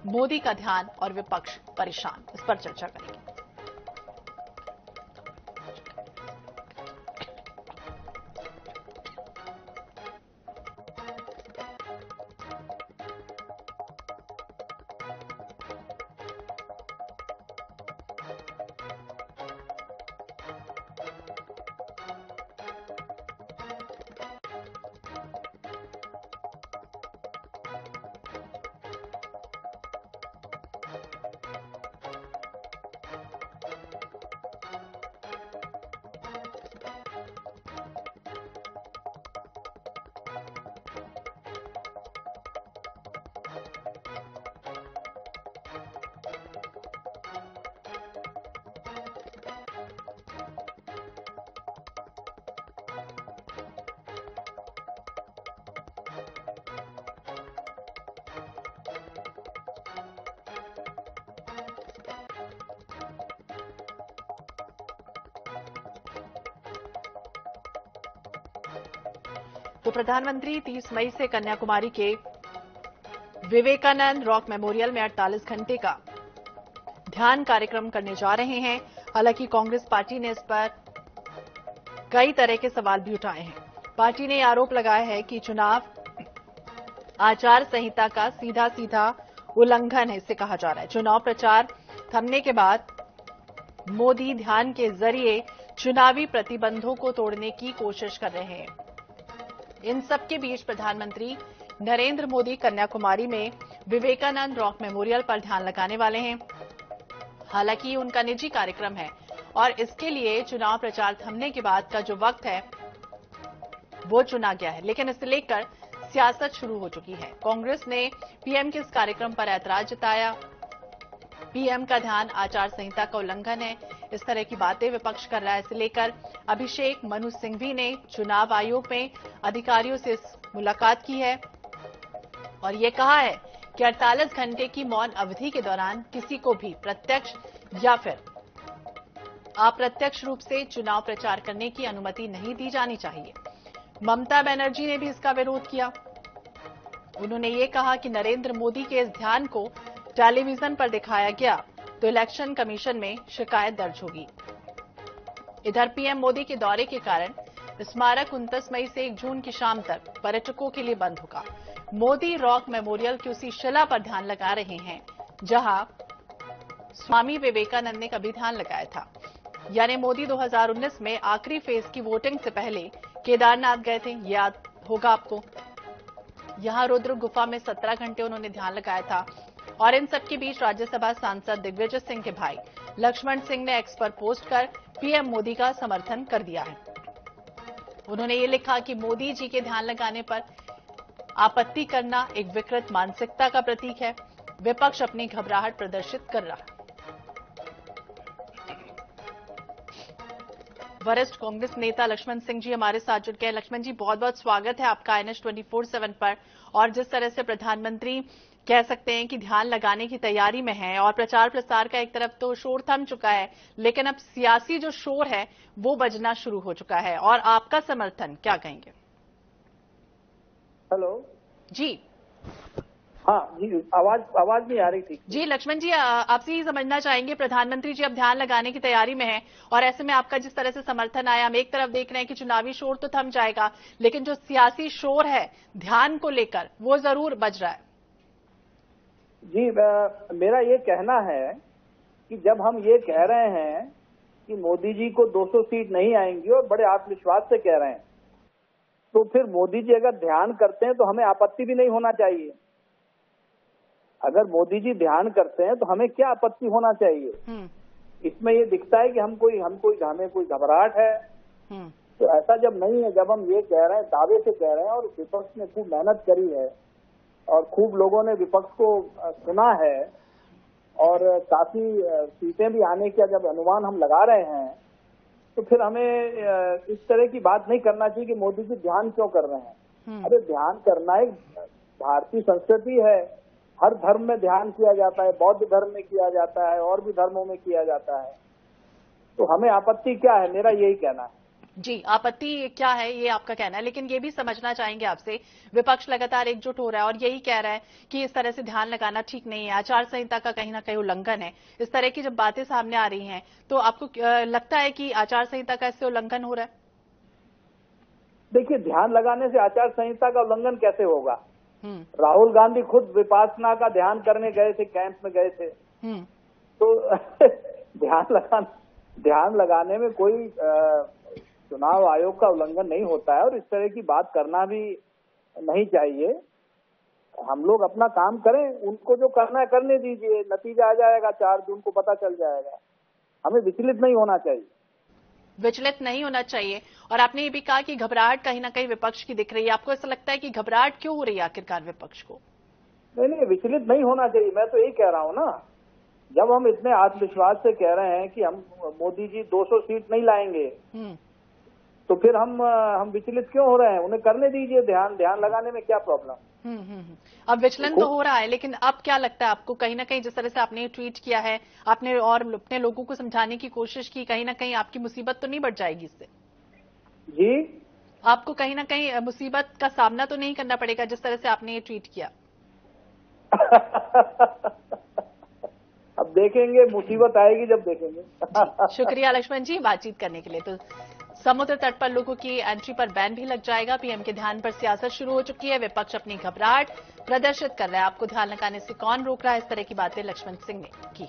मोदी का ध्यान और विपक्ष परेशान। इस पर चर्चा करेंगे। तो प्रधानमंत्री 30 मई से कन्याकुमारी के विवेकानंद रॉक मेमोरियल में 48 घंटे का ध्यान कार्यक्रम करने जा रहे हैं। हालांकि कांग्रेस पार्टी ने इस पर कई तरह के सवाल भी उठाए हैं। पार्टी ने आरोप लगाया है कि चुनाव आचार संहिता का सीधा सीधा उल्लंघन है। इससे कहा जा रहा है चुनाव प्रचार थमने के बाद मोदी ध्यान के जरिए चुनावी प्रतिबंधों को तोड़ने की कोशिश कर रहे हैं। इन सबके बीच प्रधानमंत्री नरेंद्र मोदी कन्याकुमारी में विवेकानंद रॉक मेमोरियल पर ध्यान लगाने वाले हैं। हालांकि ये उनका निजी कार्यक्रम है और इसके लिए चुनाव प्रचार थमने के बाद का जो वक्त है वो चुना गया है, लेकिन इसे लेकर सियासत शुरू हो चुकी है। कांग्रेस ने पीएम के इस कार्यक्रम पर ऐतराज जताया। पीएम का ध्यान आचार संहिता का उल्लंघन है, इस तरह की बातें विपक्ष कर रहा है। इसे लेकर अभिषेक मनु सिंघवी ने चुनाव आयोग में अधिकारियों से मुलाकात की है और ये कहा है कि 48 घंटे की मौन अवधि के दौरान किसी को भी प्रत्यक्ष या फिर अप्रत्यक्ष रूप से चुनाव प्रचार करने की अनुमति नहीं दी जानी चाहिए। ममता बनर्जी ने भी इसका विरोध किया। उन्होंने ये कहा कि नरेंद्र मोदी के इस ध्यान को टेलीविजन पर दिखाया गया तो इलेक्शन कमीशन में शिकायत दर्ज होगी। इधर पीएम मोदी के दौरे के कारण स्मारक 29 मई से 1 जून की शाम तक पर्यटकों के लिए बंद होगा। मोदी रॉक मेमोरियल की उसी शिला पर ध्यान लगा रहे हैं जहां स्वामी विवेकानंद ने कभी ध्यान लगाया था। यानी मोदी 2019 में आखिरी फेज की वोटिंग से पहले केदारनाथ गए थे, याद होगा आपको। यहां रुद्र गुफा में 17 घंटे उन्होंने ध्यान लगाया था। और इन सबके बीच राज्यसभा सांसद दिग्विजय सिंह के भाई लक्ष्मण सिंह ने एक्स पर पोस्ट कर पीएम मोदी का समर्थन कर दिया है। उन्होंने ये लिखा कि मोदी जी के ध्यान लगाने पर आपत्ति करना एक विकृत मानसिकता का प्रतीक है। विपक्ष अपनी घबराहट प्रदर्शित कर रहा है। वरिष्ठ कांग्रेस नेता लक्ष्मण सिंह जी हमारे साथ जुड़ गए। लक्ष्मण जी, बहुत बहुत स्वागत है आपका INS 24/7 पर। और जिस तरह से प्रधानमंत्री कह सकते हैं कि ध्यान लगाने की तैयारी में है और प्रचार प्रसार का एक तरफ तो शोर थम चुका है, लेकिन अब सियासी जो शोर है वो बजना शुरू हो चुका है और आपका समर्थन क्या कहेंगे? हेलो जी। हाँ जी, आवाज नहीं आ रही थी जी लक्ष्मण जी, आपसे ही समझना चाहेंगे, प्रधानमंत्री जी अब ध्यान लगाने की तैयारी में है और ऐसे में आपका जिस तरह से समर्थन आया, हम एक तरफ देख रहे हैं कि चुनावी शोर तो थम जाएगा, लेकिन जो सियासी शोर है ध्यान को लेकर वो जरूर बज रहा है। जी, मेरा ये कहना है कि जब हम ये कह रहे हैं कि मोदी जी को 200 सीट नहीं आएंगी और बड़े आत्मविश्वास से कह रहे हैं, तो फिर मोदी जी अगर ध्यान करते हैं तो हमें आपत्ति भी नहीं होना चाहिए। अगर मोदी जी ध्यान करते हैं तो हमें क्या आपत्ति होना चाहिए? इसमें ये दिखता है कि हमें कोई घबराहट है, तो ऐसा जब नहीं है। जब हम ये कह रहे हैं, दावे से कह रहे हैं, और विपक्ष ने खूब मेहनत करी है और खूब लोगों ने विपक्ष को सुना है और काफी सीटें भी आने का जब अनुमान हम लगा रहे हैं, तो फिर हमें इस तरह की बात नहीं करना चाहिए कि मोदी जी ध्यान क्यों कर रहे हैं। अरे ध्यान करना एक भारतीय संस्कृति है, हर धर्म में ध्यान किया जाता है, बौद्ध धर्म में किया जाता है और भी धर्मों में किया जाता है, तो हमें आपत्ति क्या है? मेरा यही कहना है। जी, आपत्ति क्या है ये आपका कहना है, लेकिन ये भी समझना चाहेंगे आपसे, विपक्ष लगातार एकजुट हो रहा है और यही कह रहा है कि इस तरह से ध्यान लगाना ठीक नहीं है, आचार संहिता का कहीं ना कहीं उल्लंघन है। इस तरह की जब बातें सामने आ रही हैं तो आपको लगता है कि आचार संहिता का इससे उल्लंघन हो रहा है? देखिए, ध्यान लगाने से आचार संहिता का उल्लंघन कैसे होगा? राहुल गांधी खुद विपासना का ध्यान करने गए थे, कैंप में गए थे। तो ध्यान लगाने में कोई चुनाव आयोग का उल्लंघन नहीं होता है और इस तरह की बात करना भी नहीं चाहिए। हम लोग अपना काम करें, उनको जो करना है करने दीजिए, नतीजा आ जाएगा, 4 जून को पता चल जाएगा। हमें विचलित नहीं होना चाहिए। विचलित नहीं होना चाहिए। और आपने ये भी कहा कि घबराहट कहीं ना कहीं विपक्ष की दिख रही है, आपको ऐसा लगता है कि घबराहट क्यों हो रही है आखिरकार विपक्ष को? नहीं, विचलित नहीं होना चाहिए। मैं तो यही कह रहा हूँ ना, जब हम इतने आत्मविश्वास से कह रहे हैं कि हम मोदी जी 200 सीट नहीं लाएंगे, तो फिर हम विचलित क्यों हो रहे हैं? उन्हें करने दीजिए, ध्यान लगाने में क्या प्रॉब्लम? अब विचलन तो हो रहा है, लेकिन अब क्या लगता है आपको, कहीं ना कहीं जिस तरह से आपने ट्वीट किया है, आपने और अपने लोगों को समझाने की कोशिश की, कहीं ना कहीं आपकी मुसीबत तो नहीं बढ़ जाएगी इससे? जी, आपको कहीं ना कहीं मुसीबत का सामना तो नहीं करना पड़ेगा जिस तरह से आपने ये ट्वीट किया? अब देखेंगे, मुसीबत आएगी जब देखेंगे। शुक्रिया लक्ष्मण जी बातचीत करने के लिए। तो समुद्र तट पर लोगों की एंट्री पर बैन भी लग जाएगा, पीएम के ध्यान पर सियासत शुरू हो चुकी है, विपक्ष अपनी घबराहट प्रदर्शित कर रहा है, आपको ध्यान लगाने से कौन रोक रहा है, इस तरह की बातें लक्ष्मण सिंह ने की।